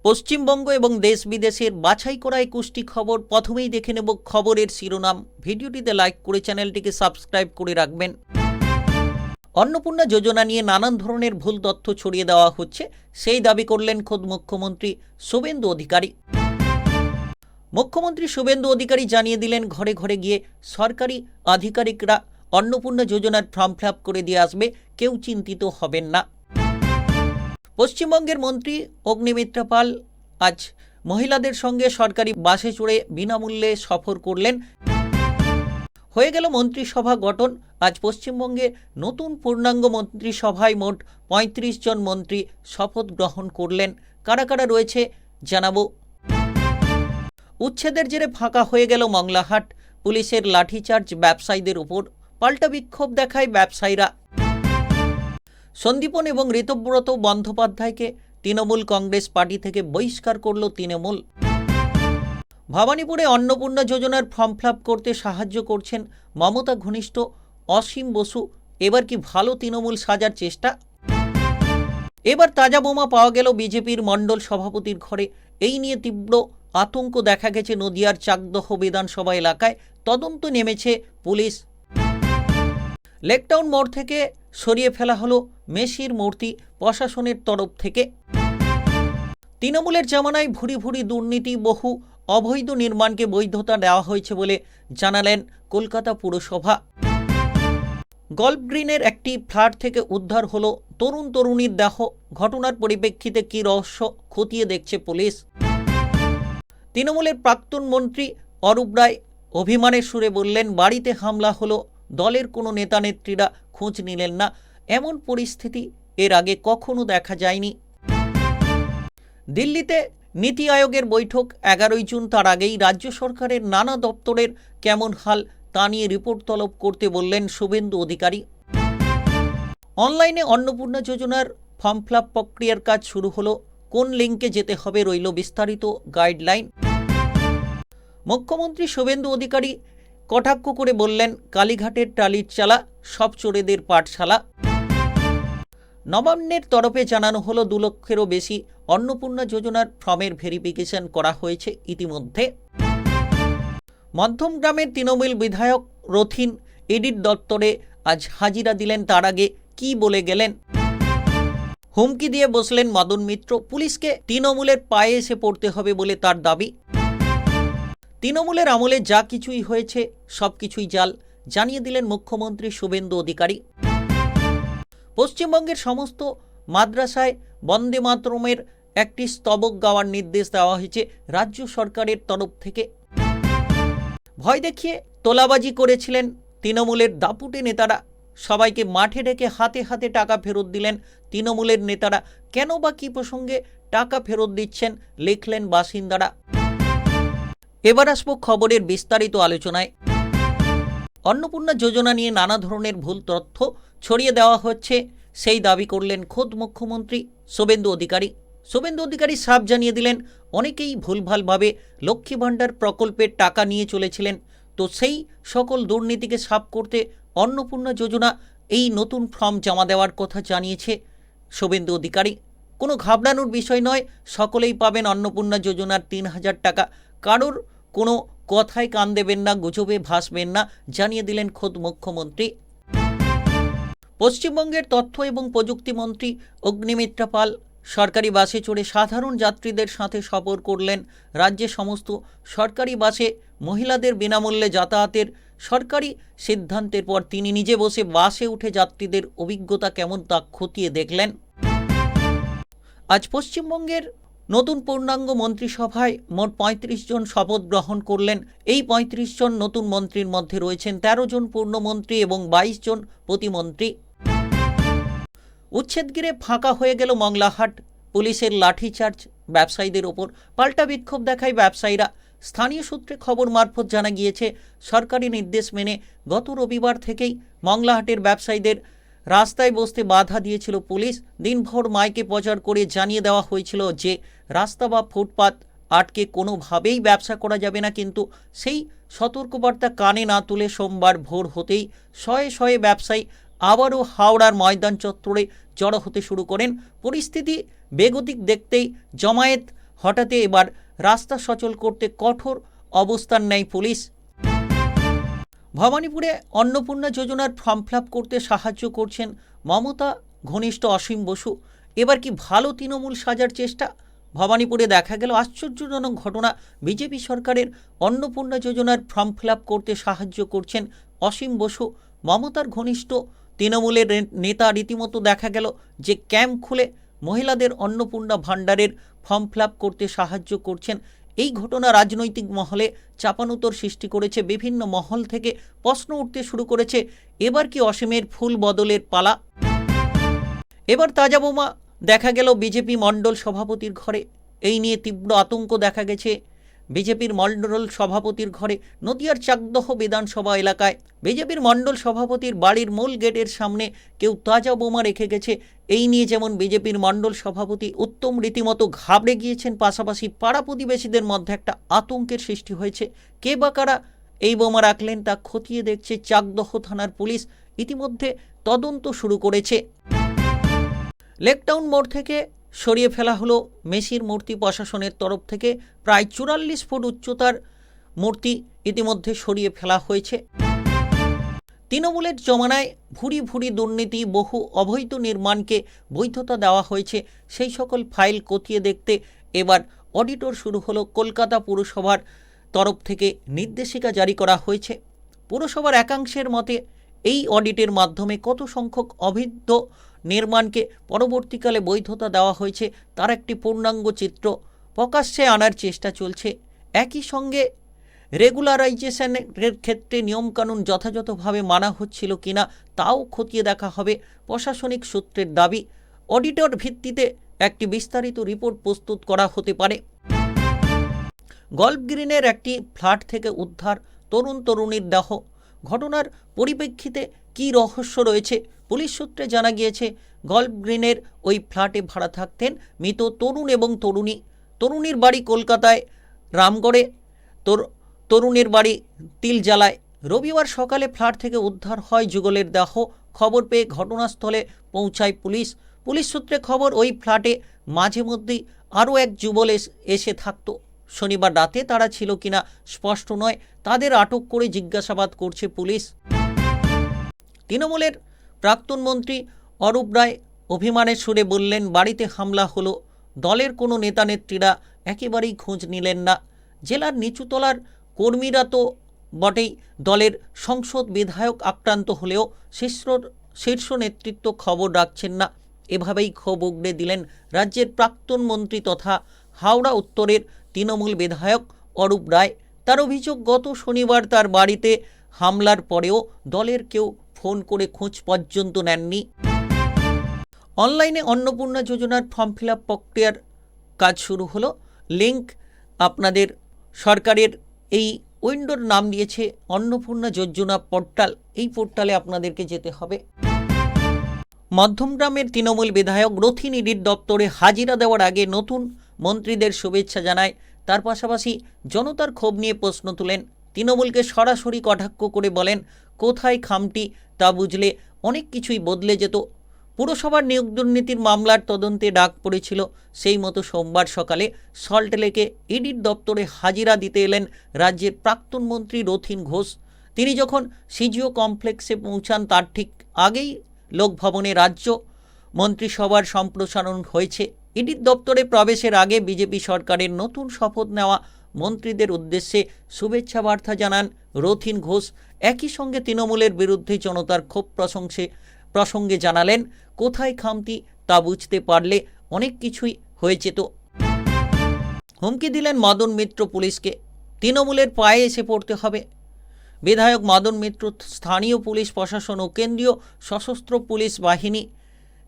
পশ্চিমবঙ্গ এবং দেশ বিদেশের বাছাই করা 21টি খবর। প্রথমেই দেখে নেব খবরের শিরোনাম। ভিডিওটিতে লাইক করে চ্যানেলটিকে সাবস্ক্রাইব করে রাখবেন। অন্নপূর্ণা যোজনা নিয়ে নানান ধরনের ভুল তথ্য ছড়িয়ে দেওয়া হচ্ছে, সেই দাবি করলেন খোদ মুখ্যমন্ত্রী শুভেন্দু অধিকারী। মুখ্যমন্ত্রী শুভেন্দু অধিকারী জানিয়ে দিলেন, ঘরে ঘরে গিয়ে সরকারি আধিকারিকরা অন্নপূর্ণা যোজনার ফর্ম ফিল আপ করে দিয়ে আসবে, কেউ চিন্তিত হবেন না। পশ্চিমবঙ্গের মন্ত্রী অগ্নিমিত্রা পাল আজ মহিলাদের সঙ্গে সরকারি বাসে চড়ে বিনামূল্যে সফর করলেন। হয়ে গেল মন্ত্রিসভা গঠন। আজ পশ্চিমবঙ্গে নতুন পূর্ণাঙ্গ মন্ত্রিসভায় মোট ৩৫ জন মন্ত্রী শপথ গ্রহণ করলেন। কারা কারা রয়েছে জানাবো। উচ্ছেদের জেরে ফাঁকা হয়ে গেল মংলাহাট, পুলিশের লাঠিচার্জ ব্যবসায়ীদের উপর, পাল্টা বিক্ষোভ দেখায় ব্যবসায়ীরা। সন্দীপন এবং ঋতব্রত বন্দ্যোপাধ্যায়কে তৃণমূল কংগ্রেস পার্টি থেকে বহিষ্কার করল তৃণমূল। ভবানীপুরে অন্নপূর্ণা যোজনার ফর্ম ফিল আপ করতে সাহায্য করছেন মমতা ঘনিষ্ঠ অসীম বসু। এবার কি ভালো তৃণমূল সাজার চেষ্টা? এবার তাজা বোমা পাওয়া গেল বিজেপির মণ্ডল সভাপতির ঘরে। এই নিয়ে তীব্র আতঙ্ক দেখা গেছে নদিয়ার চাকদহ বিধানসভা এলাকায়। তদন্ত নেমেছে পুলিশ। লেকটাউন মোড় থেকে সরিয়ে ফেলা হলো মেসির মূর্তি প্রশাসনের তরফ থেকে। তৃণমূলের জামানায় ভুরি ভুরি দুর্নীতি, বহু অবৈধ নির্মাণকে বৈধতা দেওয়া হয়েছে বলে জানালেন কলকাতা পুরসভা। গল্ফ গ্রিনের একটি ফ্ল্যাট থেকে উদ্ধার হলো তরুণ তরুণীর দেহ। ঘটনার পরিপ্রেক্ষিতে কী রহস্য খতিয়ে দেখছে পুলিশ। তৃণমূলের প্রাক্তন মন্ত্রী অরূপ রায় অভিমানের সুরে বললেন, বাড়িতে হামলা হলো, দলের কোনো নেতানেত্রীরা খোঁজ নিলেন না। এমন পরিস্থিতি এর আগে কখনো দেখা যায়নি। দিল্লিতে নীতি আয়োগের বৈঠক 11 জুন। তার আগেই রাজ্য সরকারের নানা দপ্তরের কেমন হাল তা নিয়ে রিপোর্ট তলব করতে বললেন শুভেন্দু অধিকারী। অনলাইনে অন্নপূর্ণা যোজনার ফর্ম ফিল আপ প্রক্রিয়ার কাজ শুরু হলো। কোন লিঙ্কে যেতে হবে রইল বিস্তারিত গাইডলাইন। মুখ্যমন্ত্রী শুভেন্দু অধিকারী কটাক্ষ করে বললেন, কালীঘাটের টালির চালা, সব চোরেদের পাঠশালা। নবান্নের তরফে জানানো হলো 2 লক্ষেরও বেশি অন্নপূর্ণা যোজনার ফর্মের ভেরিফিকেশন করা হয়েছে ইতিমধ্যে। মধ্যমগ্রামের তৃণমূল বিধায়ক রথিন ইডির দপ্তরে আজ হাজিরা দিলেন। তার আগে কি বলে গেলেন? হুমকি দিয়ে বসলেন মদন মিত্র। পুলিশকে তৃণমূলের পায়ে এসে পড়তে হবে বলে তার দাবি। তৃণমূলের আমলে যা কিছুই হয়েছে সব কিছুই জাল, জানিয়ে দিলেন মুখ্যমন্ত্রী শুভেন্দু অধিকারী। পশ্চিমবঙ্গের সমস্ত মাদ্রাসায় বন্দে মাতরমের একটি স্তবক গাওয়ার নির্দেশ দেওয়া হয়েছে রাজ্য সরকারের তরফ থেকে। ভয় দেখিয়ে তোলাবাজি করেছিলেন তৃণমূলের দাপুটে নেতারা। সবাইকে মাঠে ডেকে হাতে হাতে টাকা ফেরত দিলেন তৃণমূলের নেতারা। কেন বা কী প্রসঙ্গে টাকা ফেরত দিচ্ছেন লিখলেন বাসিন্দারা। এবার আসবো খবরের বিস্তারিত আলোচনায়। অন্নপূর্ণা যোজনা নিয়ে নানা ধরনের ভুল তথ্য ছড়িয়ে দেওয়া হচ্ছে, সেই দাবি করলেন খোদ মুখ্যমন্ত্রী শুভেন্দু অধিকারী। শুভেন্দু অধিকারী সাফ জানিয়ে দিলেন, অনেকেই ভুলভালভাবে লক্ষ্মী ভাণ্ডার প্রকল্পের টাকা নিয়ে চলেছিলেন। তো সেই সকল দুর্নীতিকে সাফ করতে অন্নপূর্ণা যোজনা এই নতুন ফর্ম জমা দেওয়ার কথা জানিয়েছে শুভেন্দু অধিকারী। কোনো ঘাবড়ানোর বিষয় নয়, সকলেই পাবেন অন্নপূর্ণা যোজনার 3000 টাকা। কারোর কোনো কথায় কান দেবেন না, গুজবে ভাসবেন না, জানিয়ে দিলেন খোদ মুখ্যমন্ত্রী। পশ্চিমবঙ্গের তথ্য এবং প্রযুক্তি মন্ত্রী অগ্নিমিত্রা পাল সরকারি বাসে চড়ে সাধারণ যাত্রীদের সাথে সফর করলেন। রাজ্যে সমস্ত সরকারি বাসে মহিলাদের বিনামূল্যে যাতায়াতের সরকারি সিদ্ধান্তের পর তিনি নিজে বসে বাসে উঠে যাত্রীদের অভিজ্ঞতা কেমন তা খতিয়ে দেখলেন। আজ পশ্চিমবঙ্গের নতুন পূর্ণাঙ্গ মন্ত্রিসভায় মোট 35 জন শপথ গ্রহণ করলেন। এই 35 জন নতুন মন্ত্রীর মধ্যে রয়েছেন 13 জন পূর্ণমন্ত্রী এবং 22 জন প্রতিমন্ত্রী। উচ্ছেদ ঘিরে ফাঁকা হয়ে গেল মংলাহাট, পুলিশের লাঠিচার্জ ব্যবসায়ীদের ওপর, পাল্টা বিক্ষোভ দেখায় ব্যবসায়ীরা। স্থানীয় সূত্রে খবর মারফত জানা গিয়েছে, সরকারি নির্দেশ মেনে গত রবিবার থেকেই মংলাহাটের ব্যবসায়ীদের রাস্তায় বসতে বাধা দিয়েছিল পুলিশ। দিনভর মাইকে প্রচার করে জানিয়ে দেওয়া হয়েছিল যে রাস্তা বা ফুটপাত আটকে কোনোভাবেই ব্যবসা করা যাবে না। কিন্তু সেই সতর্কবার্তা কানে না তুলে সোমবার ভোর হতেই শয়ে শয়ে ব্যবসায়ী আবারও হাওড়ার ময়দান চত্বরে জড়ো হতে শুরু করেন। পরিস্থিতি বেগতিক দেখতেই জমায়েত হঠাৎ এবার রাস্তা সচল করতে কঠোর অবস্থান নেয় পুলিশ। ভবানীপুরে অন্নপূর্ণা যোজনার ফর্ম ফিল আপ করতে সাহায্য করছেন মমতা ঘনিষ্ঠ অসীম বসু। এবার কি ভালো তৃণমূল সাজার চেষ্টা? ভবানীপুরে দেখা গেল আশ্চর্যজনক ঘটনা। বিজেপি সরকারের অন্নপূর্ণা যোজনার ফর্ম ফিল আপ করতে সাহায্য করছেন অসীম বসু। মমতার ঘনিষ্ঠ তৃণমূলের নেতা রীতিমতো দেখা গেল যে ক্যাম্প খুলে মহিলাদের অন্নপূর্ণা ভাণ্ডারের ফর্ম ফিল আপ করতে সাহায্য করছেন। এই ঘটনা রাজনৈতিক মহলে চাপানুতর সৃষ্টি করেছে। বিভিন্ন মহল থেকে প্রশ্ন উঠতে শুরু করেছে, এবার কি অসীমের ফুল বদলের পালা? এবার তাজা বোমা দেখা গেল বিজেপি মণ্ডল সভাপতির ঘরে। এই নিয়ে তীব্র আতঙ্ক দেখা গেছে বিজেপির মণ্ডল সভাপতির ঘরে। নদিয়ার চাকদহ বিধানসভা এলাকায় বিজেপির মণ্ডল সভাপতির বাড়ির মূল গেটের সামনে কেউ তাজা বোমা রেখে গেছে। এই নিয়ে যেমন বিজেপির মণ্ডল সভাপতি উত্তম রীতিমতো ঘাবড়ে গিয়েছেন, পাশাপাশি পাড়া প্রতিবেশীদের মধ্যে একটা আতঙ্কের সৃষ্টি হয়েছে। কে বা কারা এই বোমা রাখলেন তা খতিয়ে দেখছে চাকদহ থানার পুলিশ। ইতিমধ্যে তদন্ত শুরু করেছে। লেকটাউন মোড় থেকে সরিয়ে ফেলা হলো মেসির মূর্তি। প্রশাসনের তরফ থেকে প্রায় 44 ফুট উচ্চতার মূর্তি ইতিমধ্যে সরিয়ে ফেলা হয়েছে। তৃণমূলের জমানায় ভুরি ভুরি দুর্নীতি, বহু অবৈধ নির্মাণকে বৈধতা দেওয়া হয়েছে। সেই সকল ফাইল খতিয়ে দেখতে এবার অডিটর শুরু হলো। কলকাতা পুরসভার তরফ থেকে নির্দেশিকা জারি করা হয়েছে। পুরসভার একাংশের মতে এই অডিটের মাধ্যমে কত সংখ্যক অবৈধ নির্মাণকে পরবর্তীকালে বৈধতা দেওয়া হয়েছে তার একটি পূর্ণাঙ্গ চিত্র প্রকাশ্যে আনার চেষ্টা চলছে। একই সঙ্গে রেগুলারাইজেশনের ক্ষেত্রে নিয়মকানুন যথাযথভাবে মানা হচ্ছিল কিনা তাও খতিয়ে দেখা হবে। প্রশাসনিক সূত্রের দাবি, অডিটর ভিত্তিতে একটি বিস্তারিত রিপোর্ট প্রস্তুত করা হতে পারে। গল্ফ গ্রিনের একটি ফ্ল্যাট থেকে উদ্ধার তরুণীর দেহ। ঘটনার পরিপ্রেক্ষিতে কী রহস্য রয়েছে? পুলিশ সূত্রে জানা গিয়েছে, গল্ফ গ্রিনের ওই ফ্ল্যাটে ভাড়া থাকতেন মৃত তরুণ এবং তরুণী। তরুণীর বাড়ি কলকাতায় রামগড়ে, তরুণের বাড়ি তিলজালায়। রবিবার সকালে ফ্ল্যাট থেকে উদ্ধার হয় যুগলের দেহ। খবর পেয়ে ঘটনাস্থলে পৌঁছায় পুলিশ। পুলিশ সূত্রে খবর, ওই ফ্ল্যাটে মাঝে মধ্যেই আরও এক যুগল এসে থাকত। শনিবার রাতে তারা ছিল কিনা স্পষ্ট নয়। তাদের আটক করে জিজ্ঞাসাবাদ করছে পুলিশ। তৃণমূলের প্রাক্তন মন্ত্রী অরূপ রায় অভিমানের সুরে বললেন, বাড়িতে হামলা হলো, দলের কোনো নেতানেত্রীরা একেবারেই খোঁজ নিলেন না। জেলার নিচুতলার কর্মীরা তো বটেই, দলের সংসদ বিধায়ক আক্রান্ত হলেও শীর্ষ নেতৃত্ব খবর রাখছেন না। এভাবেই ক্ষোভ উগড়ে দিলেন রাজ্যের প্রাক্তন মন্ত্রী তথা হাওড়া উত্তরের তৃণমূল বিধায়ক অরূপ রায়। তার অভিযোগ, গত শনিবার তার বাড়িতে হামলার পরেও দলের কেউ ফোন করে খোঁজ পর্যন্ত নেননি। অনলাইনে অন্নপূর্ণা যোজনার ফর্ম ফিল আপ প্রক্রিয়ার কাজ শুরু হলো। লিঙ্ক আপনাদের সরকারের এই উইন্ডোর নাম দিয়েছে অন্নপূর্ণা যোজনা পোর্টাল। এই পোর্টালে আপনাদেরকে যেতে হবে। মধ্যমগ্রামের তৃণমূল বিধায়ক রথিন ইডির দপ্তরে হাজিরা দেওয়ার আগে নতুন মন্ত্রীদের শুভেচ্ছা জানায়। তার পাশাপাশি জনতার ক্ষোভ নিয়ে প্রশ্ন তুলেন। তৃণমূলকে সরাসরি কটাক্ষ করে বলেন, কোথায় খামটি তা বুঝলে অনেক কিছুই বদলে যেত। পুরসভার নিয়োগ দুর্নীতির মামলার তদন্তে ডাক পড়েছিল। সেই মতো সোমবার সকালে সল্টলেকে ইডির দপ্তরে হাজিরা দিতে এলেন রাজ্যের প্রাক্তন মন্ত্রী রথিন ঘোষ। তিনি যখন সিজিও কমপ্লেক্সে পৌঁছান তার ঠিক আগেই লোকভবনে রাজ্য মন্ত্রিসভার সম্প্রসারণ হয়েছে। ইডির দপ্তরে প্রবেশের আগে বিজেপি সরকারের নতুন শপথ নেওয়া মন্ত্রীদের উদ্দেশ্যে শুভেচ্ছা বার্তা জানান রথিন ঘোষ। একই সঙ্গে তৃণমূলের বিরুদ্ধে জনতার ক্ষোভ প্রসঙ্গে জানালেন, কোথায় খামতি তা বুঝতে পারলে অনেক কিছুই হয়েছে। তো হুমকি দিলেন মদন মিত্র পুলিশকে, তৃণমূলের পায়ে এসে পড়তে হবে। বিধায়ক মদন মিত্র স্থানীয় পুলিশ প্রশাসন ও কেন্দ্রীয় সশস্ত্র পুলিশ বাহিনী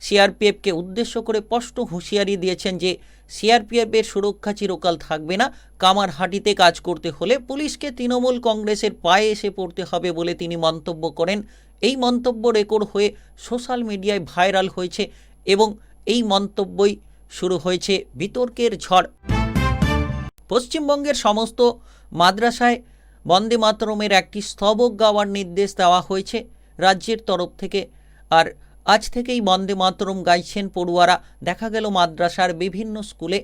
সিআরপিএফকে উদ্দেশ্য করে স্পষ্ট হুঁশিয়ারি দিয়েছেন যে সিআরপিএফের সুরক্ষা চিরকাল থাকবে না। কামারহাটিতে কাজ করতে হলে পুলিশকে তৃণমূল কংগ্রেসের পায়ে এসে পড়তে হবে বলে তিনি মন্তব্য করেন। এই মন্তব্য রেকর্ড হয়ে সোশ্যাল মিডিয়ায় ভাইরাল হয়েছে এবং এই মন্তব্যই শুরু হয়েছে বিতর্কের ঝড়। পশ্চিমবঙ্গের সমস্ত মাদ্রাসায় বন্দে মাতরমের একটি স্তবক গাওয়ার নির্দেশ দেওয়া হয়েছে রাজ্যের তরফ থেকে। আর আজ থেকেই বন্দে মাতরম গাইছেন পড়ুয়ারা। দেখা গেল মাদ্রাসার বিভিন্ন স্কুলে।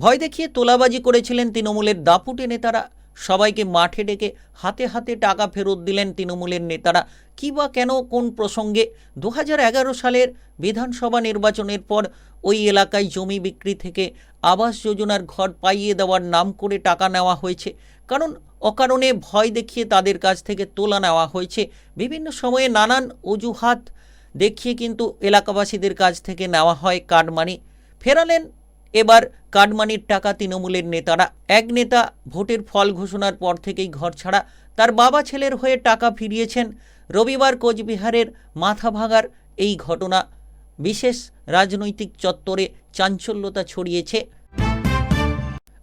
ভয় দেখিয়ে তোলাবাজি করেছিলেন তৃণমূলের দাপুটে নেতারা। সবাইকে মাঠে ডেকে হাতে হাতে টাকা ফেরত দিলেন তৃণমূলের নেতারা। কী বা কেন, কোন প্রসঙ্গে? 2011 সালের বিধানসভা নির্বাচনের পর ওই এলাকায় জমি বিক্রি থেকে আবাস যোজনার ঘর পাইয়ে দেওয়ার নাম করে টাকা নেওয়া হয়েছে। কারণ অকারণে ভয় দেখিয়ে তাদের কাছ থেকে তোলা নেওয়া হয়েছে। বিভিন্ন সময়ে নানান অজুহাত দেখিয়ে কিন্তু এলাকাবাসীদের কাছ থেকে নেওয়া হয় কাটমানি। ফেরালেন এবার কাটমানির টাকা তৃণমূলের নেতারা। এক নেতা ভোটের ফল ঘোষণার পর থেকেই ঘর ছাড়া, তার বাবা ছেলের হয়ে টাকা ফিরিয়েছেন। রবিবার কোচবিহারের মাথাভাঙার এই ঘটনা বিশেষ রাজনৈতিক চত্বরে চাঞ্চল্যতা ছড়িয়েছে।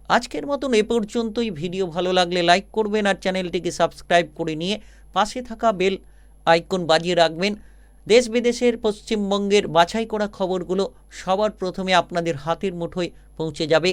আজকের মতন এ পর্যন্তই। ভিডিও ভালো লাগলে লাইক করবেন আর চ্যানেলটিকে সাবস্ক্রাইব করে নিয়ে পাশে থাকা বেল আইকন বাজিয়ে রাখবেন। দেশ বিদেশের পশ্চিমবঙ্গের বাছাই করা খবরগুলো সবার প্রথমে আপনাদের হাতের মুঠোয় পৌঁছে যাবে।